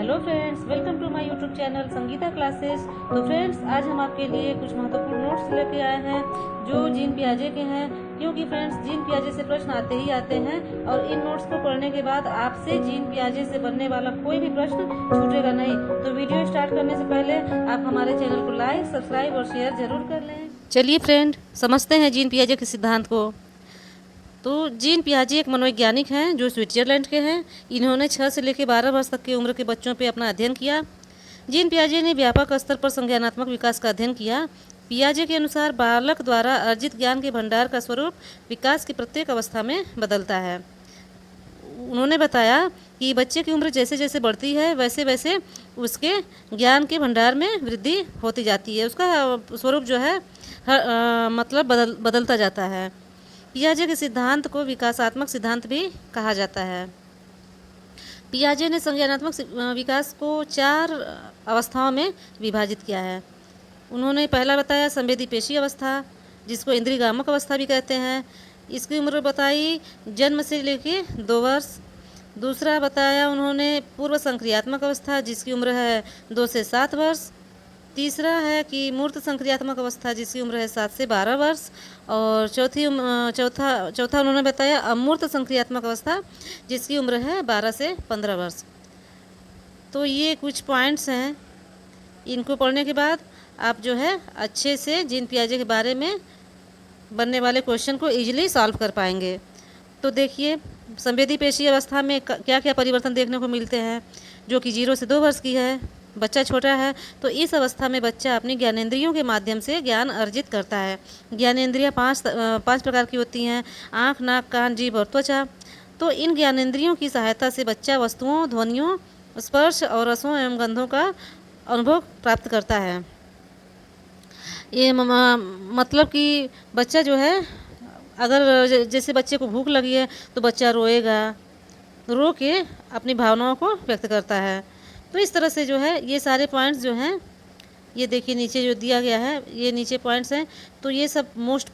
Hello friends, welcome to my YouTube channel Sangeeta classes. तो friends, आज हम आपके लिए कुछ महत्वपूर्ण नोट्स लेके आए हैं जो जीन पियाजे के हैं। क्योंकि फ्रेंड्स, जीन पियाजे से प्रश्न आते ही आते हैं और इन नोट्स को पढ़ने के बाद आपसे जीन पियाजे से बनने वाला कोई भी प्रश्न छूटेगा नहीं। तो वीडियो स्टार्ट करने से पहले आप हमारे चैनल को लाइक, सब्सक्राइब और शेयर जरूर कर लें। चलिए फ्रेंड, समझते हैं जीन पियाजे के सिद्धांत को। तो जीन पियाजे एक मनोवैज्ञानिक हैं जो स्विट्जरलैंड के हैं। इन्होंने 6 से लेकर 12 वर्ष तक की उम्र के बच्चों पे अपना अध्ययन किया। जीन पियाजे ने व्यापक स्तर पर संज्ञानात्मक विकास का अध्ययन किया। पियाजे के अनुसार बालक द्वारा अर्जित ज्ञान के भंडार का स्वरूप विकास की प्रत्येक अवस्था में बदलता है। उन्होंने बताया कि बच्चे की उम्र जैसे जैसे बढ़ती है वैसे वैसे उसके ज्ञान के भंडार में वृद्धि होती जाती है। उसका स्वरूप जो है मतलब बदलता जाता है। पियाजे के सिद्धांत को विकासात्मक सिद्धांत भी कहा जाता है। पियाजे ने संज्ञानात्मक विकास को 4 अवस्थाओं में विभाजित किया है। उन्होंने पहला बताया संवेदी पेशी अवस्था, जिसको इंद्रियगामक अवस्था भी कहते हैं। इसकी उम्र बताई जन्म से लेके 2 वर्ष। दूसरा बताया उन्होंने पूर्व संक्रियात्मक अवस्था, जिसकी उम्र है 2 से 7 वर्ष। तीसरा है कि मूर्त संक्रियात्मक अवस्था, जिसकी उम्र है 7 से 12 वर्ष। और चौथा उन्होंने बताया अमूर्त संक्रियात्मक अवस्था, जिसकी उम्र है 12 से 15 वर्ष। तो ये कुछ पॉइंट्स हैं। इनको पढ़ने के बाद आप जो है अच्छे से जीन पियाजे के बारे में बनने वाले क्वेश्चन को ईजिली सॉल्व कर पाएंगे। तो देखिए, संवेदी पेशी अवस्था में क्या क्या परिवर्तन देखने को मिलते हैं, जो कि 0 से 2 वर्ष की है। बच्चा छोटा है तो इस अवस्था में बच्चा अपनी ज्ञानेंद्रियों के माध्यम से ज्ञान अर्जित करता है। ज्ञानेंद्रियाँ 5 प्रकार की होती हैं: आँख, नाक, कान, जीभ और त्वचा। तो इन ज्ञानेंद्रियों की सहायता से बच्चा वस्तुओं, ध्वनियों, स्पर्श और रसों एवं गंधों का अनुभव प्राप्त करता है। ये मतलब कि बच्चा जो है, अगर जैसे बच्चे को भूख लगी है तो बच्चा रोएगा, रो के अपनी भावनाओं को व्यक्त करता है। तो इस तरह से जो है ये सारे पॉइंट्स जो हैं, ये देखिए नीचे जो दिया गया है, ये नीचे पॉइंट्स हैं। तो ये सब मोस्ट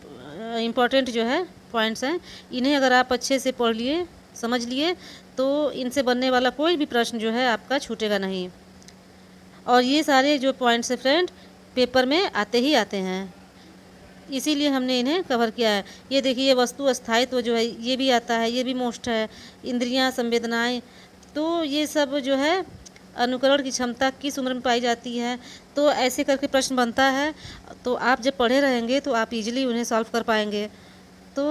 इम्पॉर्टेंट जो है पॉइंट्स हैं। इन्हें अगर आप अच्छे से पढ़ लिए, समझ लिए, तो इनसे बनने वाला कोई भी प्रश्न जो है आपका छूटेगा नहीं। और ये सारे जो पॉइंट्स हैं फ्रेंड, पेपर में आते ही आते हैं, इसीलिए हमने इन्हें कवर किया है। ये देखिए, वस्तु स्थायित्व जो है ये भी आता है, ये भी मोस्ट है। इंद्रियां, संवेदनाएं, तो ये सब जो है अनुकरण की क्षमता किस उम्र में पाई जाती है, तो ऐसे करके प्रश्न बनता है। तो आप जब पढ़े रहेंगे तो आप इजीली उन्हें सॉल्व कर पाएंगे। तो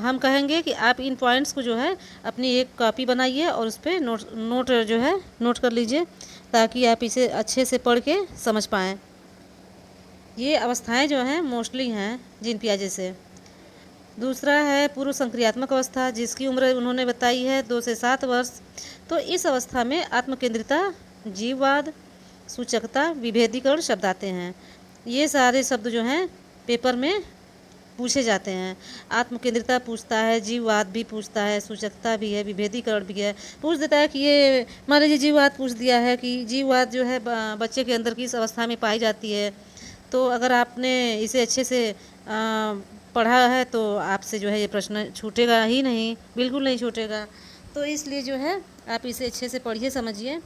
हम कहेंगे कि आप इन पॉइंट्स को जो है अपनी एक कॉपी बनाइए और उस पर नोट जो है नोट कर लीजिए, ताकि आप इसे अच्छे से पढ़ के समझ पाएँ। ये अवस्थाएं जो हैं मोस्टली हैं जीन पियाजे से। दूसरा है पूर्व संक्रियात्मक अवस्था, जिसकी उम्र उन्होंने बताई है 2 से 7 वर्ष। तो इस अवस्था में आत्मकेंद्रिता, जीववाद, सूचकता, विभेदीकरण शब्द आते हैं। ये सारे शब्द जो हैं पेपर में पूछे जाते हैं। आत्मकेंद्रिता पूछता है, जीववाद भी पूछता है, सूचकता भी है, विभेदीकरण भी है। पूछ देता है कि ये, मान लीजिए जीववाद पूछ दिया है कि जीववाद जो है बच्चे के अंदर किस अवस्था में पाई जाती है। तो अगर आपने इसे अच्छे से पढ़ा है तो आपसे जो है ये प्रश्न छूटेगा ही नहीं, बिल्कुल नहीं छूटेगा। तो इसलिए जो है आप इसे अच्छे से पढ़िए, समझिए।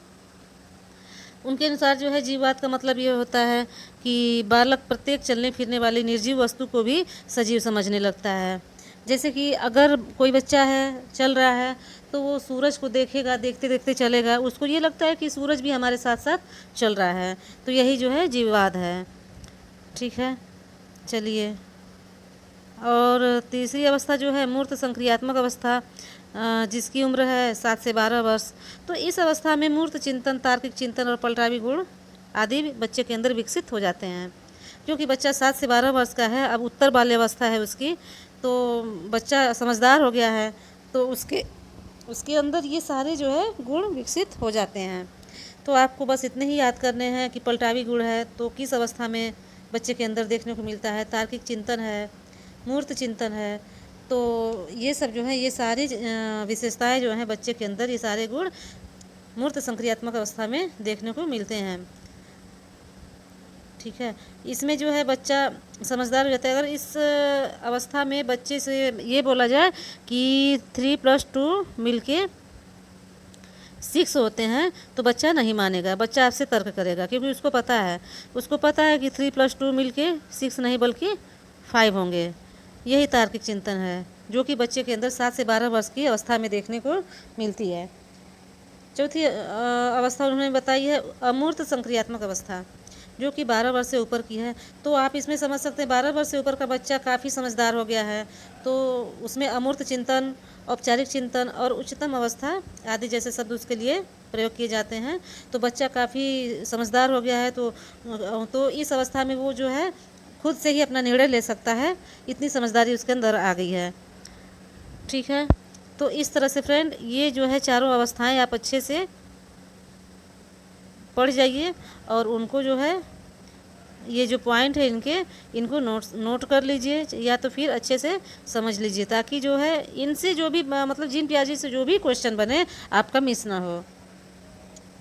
उनके अनुसार जो है जीववाद का मतलब ये होता है कि बालक प्रत्येक चलने फिरने वाली निर्जीव वस्तु को भी सजीव समझने लगता है। जैसे कि अगर कोई बच्चा है, चल रहा है, तो वो सूरज को देखेगा, देखते देखते चलेगा, उसको ये लगता है कि सूरज भी हमारे साथ साथ चल रहा है। तो यही जो है जीववाद है। ठीक है, चलिए। और तीसरी अवस्था जो है मूर्त संक्रियात्मक अवस्था, जिसकी उम्र है 7 से 12 वर्ष। तो इस अवस्था में मूर्त चिंतन, तार्किक चिंतन और पलटावी गुण आदि बच्चे के अंदर विकसित हो जाते हैं। क्योंकि बच्चा 7 से 12 वर्ष का है, अब उत्तर बाल्यावस्था है उसकी, तो बच्चा समझदार हो गया है, तो उसके अंदर ये सारे जो है गुण विकसित हो जाते हैं। तो आपको बस इतने ही याद करने हैं कि पलटावी गुण है तो किस अवस्था में बच्चे के अंदर देखने को मिलता है, तार्किक चिंतन है, मूर्त चिंतन है। तो ये सब जो है, ये सारी विशेषताएं जो हैं बच्चे के अंदर, ये सारे गुण मूर्त संक्रियात्मक अवस्था में देखने को मिलते हैं। ठीक है, इसमें जो है बच्चा समझदार हो जाता है। अगर इस अवस्था में बच्चे से ये बोला जाए कि 3 + 2 मिलके 6 होते हैं तो बच्चा नहीं मानेगा, बच्चा आपसे तर्क करेगा, क्योंकि उसको पता है कि 3 + 2 मिल के 6 नहीं बल्कि 5 होंगे। यही तार्किक चिंतन है जो कि बच्चे के अंदर 7 से 12 वर्ष की अवस्था में देखने को मिलती है। चौथी अवस्था उन्होंने बताई है अमूर्त संक्रियात्मक अवस्था, जो कि 12 वर्ष से ऊपर की है। तो आप इसमें समझ सकते हैं 12 वर्ष से ऊपर का बच्चा काफ़ी समझदार हो गया है, तो उसमें अमूर्त चिंतन, औपचारिक चिंतन और उच्चतम अवस्था आदि जैसे शब्द उसके लिए प्रयोग किए जाते हैं। तो बच्चा काफ़ी समझदार हो गया है, तो इस अवस्था में वो जो है खुद से ही अपना निर्णय ले सकता है, इतनी समझदारी उसके अंदर आ गई है। ठीक है, तो इस तरह से फ्रेंड ये जो है चारों अवस्थाएं आप अच्छे से पढ़ जाइए और उनको जो है ये जो पॉइंट है इनको नोट कर लीजिए, या तो फिर अच्छे से समझ लीजिए, ताकि जो है इनसे जो भी मतलब जीन पियाजे से जो भी क्वेश्चन बने आपका मिस ना हो।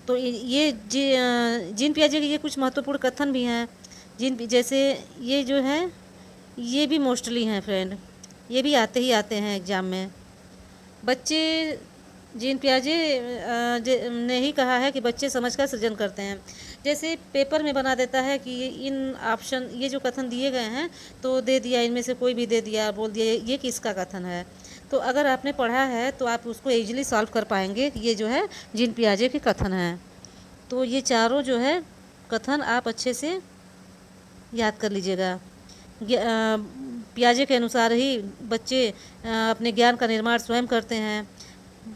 तो ये जीन पियाजे के ये कुछ महत्वपूर्ण कथन भी हैं, जैसे ये जो है ये भी मोस्टली हैं फ्रेंड, ये भी आते हैं एग्ज़ाम में। बच्चे जीन पियाजे ने ही कहा है कि बच्चे समझकर सृजन करते हैं। जैसे पेपर में बना देता है कि इन ऑप्शन ये जो कथन दिए गए हैं तो दे दिया, इनमें से कोई भी दे दिया, बोल दिया ये किसका कथन है। तो अगर आपने पढ़ा है तो आप उसको ईजिली सॉल्व कर पाएंगे कि ये जो है जीन पियाजे के कथन हैं। तो ये चारों जो है कथन आप अच्छे से याद कर लीजिएगा। पियाजे के अनुसार ही बच्चे अपने ज्ञान का निर्माण स्वयं करते हैं।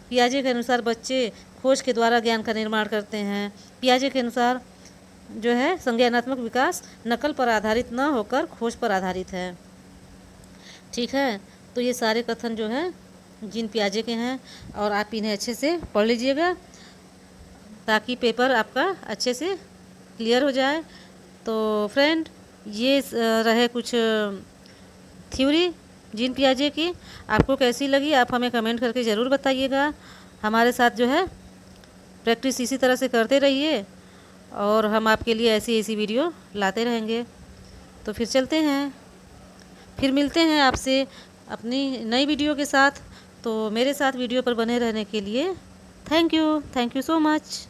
पियाजे के अनुसार बच्चे खोज के द्वारा ज्ञान का निर्माण करते हैं। पियाजे के अनुसार जो है संज्ञानात्मक विकास नकल पर आधारित न होकर खोज पर आधारित है। ठीक है, तो ये सारे कथन जो हैं जीन पियाजे के हैं और आप इन्हें अच्छे से पढ़ लीजिएगा ताकि पेपर आपका अच्छे से क्लियर हो जाए। तो फ्रेंड ये रहे कुछ थ्योरी जीन पियाजे की, आपको कैसी लगी आप हमें कमेंट करके ज़रूर बताइएगा। हमारे साथ जो है प्रैक्टिस इसी तरह से करते रहिए और हम आपके लिए ऐसी वीडियो लाते रहेंगे। तो फिर चलते हैं, फिर मिलते हैं आपसे अपनी नई वीडियो के साथ। तो मेरे साथ वीडियो पर बने रहने के लिए थैंक यू सो मच।